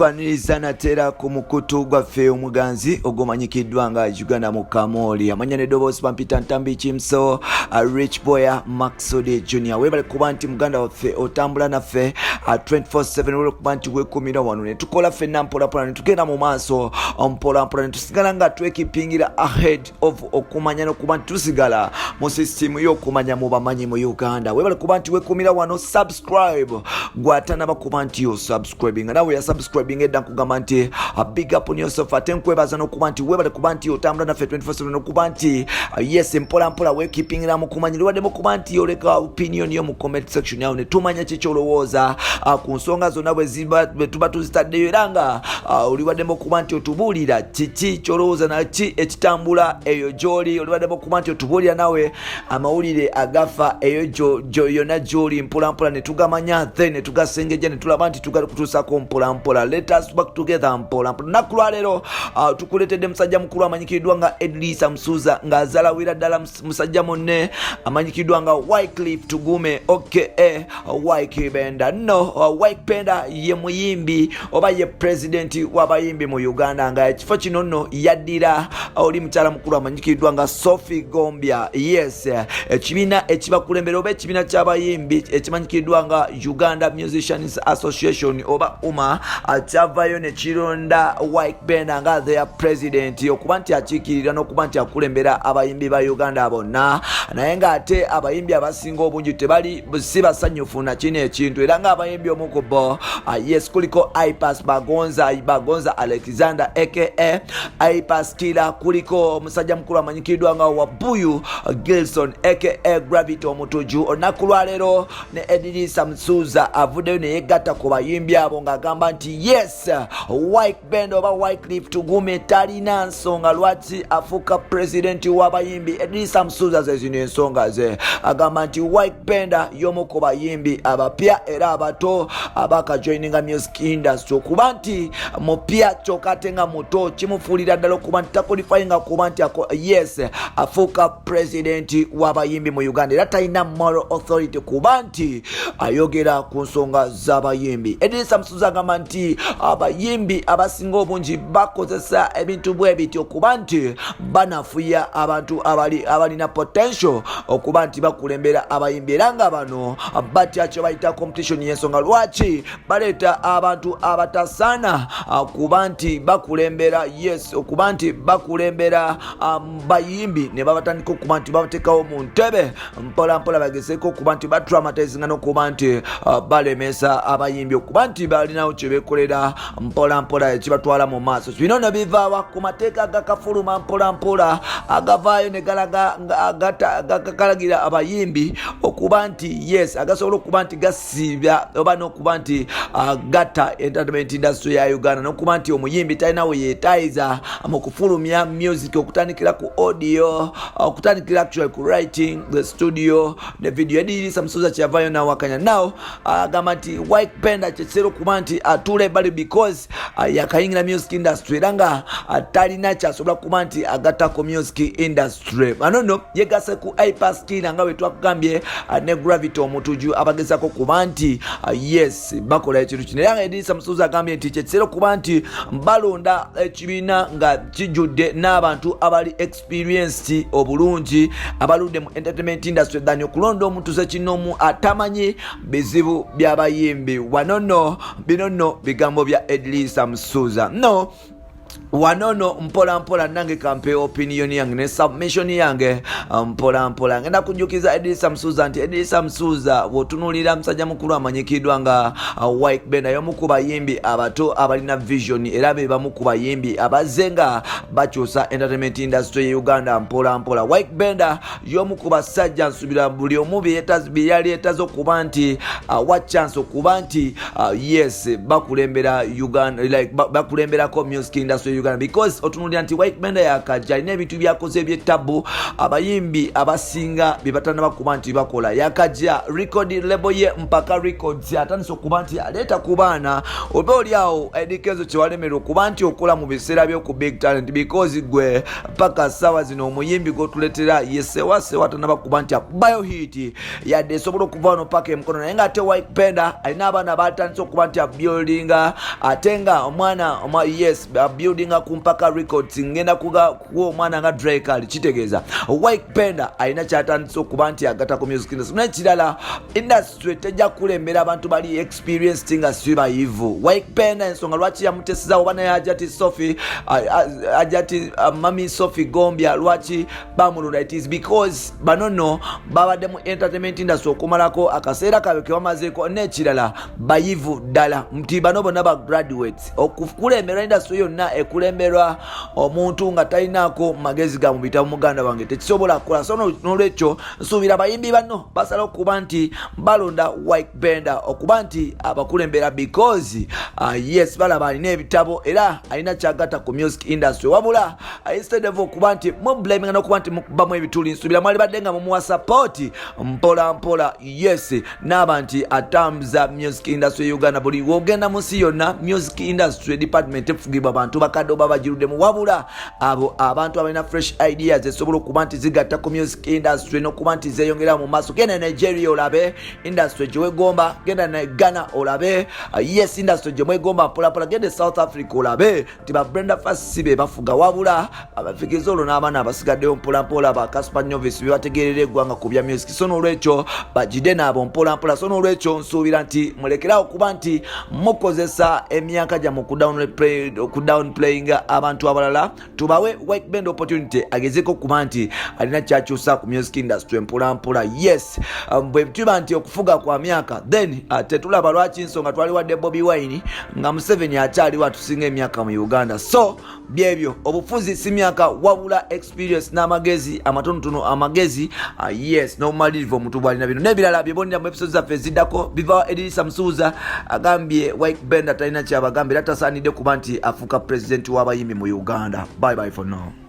Tukwaniriza natera ku mukutu gwaffe omuganzi ogumanyikiddwa nga Uganda Mukamooli amanya n'eddoboozi Pampita Ntambi Kimso Rich Boya Maxode Junior webale kuba nti muganda waffe otambula naffe 24/7 webale kuba nti wekumira wano ne tukola ffenna mpolampola ne tugenda mu maaso mpolampola ne tusigala nga twekipingira ahead of okumanya n'okuba nti tusigala mu system y'okumanya mu bamanyi mu Uganda webale kuba nti wekumira wano subscribe gwatanaba kuba nti yo subscribing nawe ya subscribing edda nkugamba nti big up on yourself ate nkwebaza n'okuba nti webale kuba nti otambula naffe 24/7 n'okuba nti yes mpolampola weekipingira mu kumanya liwaddemu kuba nti oleka opinion yo mu comment section yawe ne tumanya kiki olowooza ku nsonga zonna bwe tuba tuzitaddeyo era nga oliwaddemu kuba nti otubuulira kiki kyolowooza naki ekitambula eyo gy'oli oliwaddemu kuba nti otubuulira nawe amawulire agafa eyo yonna gy'oli mpolampola ne tugamanya then ne tugasengejja ne tulaba nti tugali kutuusako mpolampola let us back together mpolampola naku lwaleero tukuleetedde musajja mukulu amanyikiddwa nga Eddy Samsuza ng'azaalawira ddala musajja munne amanyikiddwa nga Wycliffe Tugume Ykee Benda Ykee Benda ye muyimbi oba ye president w'abayimbi mu Uganda nga ekifo kino nno yaddira oli mukyala mukulu amanyikiddwa nga Sophie Gombya yes ekibiina ekibakulembera oba ekibiina ky'abayimbi ekimanyikiddwa nga Uganda Musicians Association oba UMA kyavayo ne kironda Ykee Benda nga their president okuba nti akiikirira n'okuba nti akulembera abayimbi ba Uganda bonna naye ng'ate abayimbi abasinga obungi tebali si basanyufu na kino ekintu era ng'abayimbi omukubo yes kuliko Ipas Bagonza Alexander aka Ipas Kila kuliko omusajja mukulu amanyikiddwa nga Wabuyu Gilson aka Gravity omutuju olunaku lwaleero ne Eddy Samsuza avuddeyo ne yegatta ku bayimbi abo ng'agamba nti yes Ykee Benda oba Wycliffe Tugume talina nsonga lwaki afuuka president w'abayimbi Eddy Samsuza ze zino ensonga ze agamba nti Ykee Benda y'omu ku bayimbi abapya era abato abakajoininga music industry okuba nti mupya kyokka ate nga muto kimufuulira ddala okuba nti takulifayinga kuba nti yes afuuka president w'abayimbi mu Uganda era talina moral authority kuba nti ayogera ku nsonga z'abayimbi Eddy Samsuza agamba nti abayimbi abasinga obungi bakozesa ebintu bwe biti okuba nti banafuya abantu abalina potential okuba nti bakulembera abayimbi era nga bano batya kyo bayita competition y'ensonga lwaki baleeta abantu abatasaana kuba nti bakulembera yes okuba nti bakulembera bayimbi ne babatandika okuba nti babateekawo mu ntebe mpolampola bagezeeko okuba nti batraumatizinga n'okuba nti balemesa abayimbi okuba nti balinawo kye beekolera mpolampola ekibatwala mu maaso bino ne bivaawa ku mateeka agakafuluma mpolampola agavaayo ne gakalagira abayimbi okuba nti yes agasobola okuba nti gasiibya oba n'okuba nti gatta entertainment industry ya Uganda n'okuba nti omuyimbi talina we yeetaayiza mu kufulumya music okutandikira ku audio okutandikira actually ku writing the studio ne video Eddy Samsuza kyavaayo n'awakanya now agamba nti Ykee Benda kyekiseera okuba nti atuula ebbali because yakayingira music industry era nga talina kyasobola kuba nti agattako music industry anono yegase ku Ipas Kila nga bwe twakugambye ne Gravity omutuju abagezako kuba nti yes bakola ekintu kino era nga Eddy Samsuza agambye nti kyekiseera okuba nti balonda ekibiina nga kijjudde n'abantu abali experienced obulungi abaludde mu entertainment industry than okulonda omuntu sekinomu atamanyi bizibu by'abayimbi wanono binono bigambo bya Eddy Samsuza no wanono mpolampola nange kampe opinion yange ne submission yange mpolampola ngenda kunjukiza Eddy Samsuza nti Eddy Samsuza bw'otunuulira musajja mukulu amanyikiddwa nga Ykee Benda y'omu ku bayimbi abato abalina vision era be bamu ku bayimbi abazze nga bakyusa entertainment industry ya Uganda mpolampola Ykee Benda y'omu ku basajja nsubira buli omu bye yali yeetaze okuba nti wa chance okuba nti yes bakulembera Uganda like bakulemberako music industry Uganda because otunulira nti Ykee Benda yakajja alina ebintu byakoze eby'ettabu abayimbi abasinga bye batannaba kuba nti bakola yakajja record label ye mpaka records atandise okuba nti aleeta ku baana oba oliawo Eddy Kenzo kyewalemerwa okuba nti okola mu biseera by'oku big talent because gwe paka ssaawa zino omuyimbi gwotuleetera yesewasewa tannaba kuba nti abayo hit yadde esobola okuva wano paka emikono naye nga ate Ykee Benda alina abaana batandise okuba nti abuildinga ate nga omwana yes abuildinga ku mpaka records ngenda kuwa omwana nga Drake ali kitegeeza Ykee Benda alina kyatandise okuba nti agata ku music industry n'ekirala industry tejja kulembera abantu bali experienced nga si bayivu Ykee Benda ensonga lwaki yamuteseza oba naye ajati Sophie ajati mami Sophie Gombya lwaki bamulonda it is because banono babadde mu entertainment industry okumalako akaseera kabe ke bamazeeko n'ekirala bayivu ddala nti bano bonna ba graduates okukulemberwa industry yonna ekulemberwa omuntu nga talinaako magezi ga mu bitabo muganda wange tekisobola kukola so n'olwekyo nsuubira bayimbi bano basala okuba nti balonda Ykee Benda okuba nti abakulembera because yes balaba alina ebitabo era alina kyagata ku music industry wabula instead of okuba nti mublaming n'okuba nti mukubamu ebituli nsuubira mwali badde nga mumuwa support mpola mpola yes n'aba nti atambuza music industry Uganda buli wogenda mu nsi yonna music industry department efugibwa abantu bakadde oba bagiruddemu wabula abo abantu abalina fresh ideas esobola okuba nti zigatta ku music industry n'okuba nti zeeyongera mu maaso genda Nigeria olabe industry gye wegomba genda na Ghana olabe yes industry gye mwegomba mpola genda South Africa olabe nti ba Brenda Fassi be bafuga wabula abafikiza olwo n'abaana abasigaddeyo mpola ba Casper Novice bebategerera eggwanga ku bya music so n'olwekyo bagide n'abo mpola so n'olwekyo nsuubira nti mulekerawo kuba nti mukozesa emyaka gyammwe downplaying abantu abalala tubawe Ykee Benda opportunity agezeko kuba nti alina kyakyusa ku music industry mpola yes bwe tuba nti okufuga kwa myaka then tetulaba lwaki nsonga twali wadde Bobi Wine nga Museveni akyaliwo atusinga emyaka mu Uganda so byebyo obufuzi si myaka wabula experience n'amagezi amatonotono amagezi yes n'obumalirivu omuntu bwalina bino n'ebirala byebonera mu episodes zaffe eziddako biva Eddy Samusuuza agambye Ykee Benda talina kyabagambye era tasaanidde kuba nti afuuka president w'abayimbi mu Uganda. Bye for now.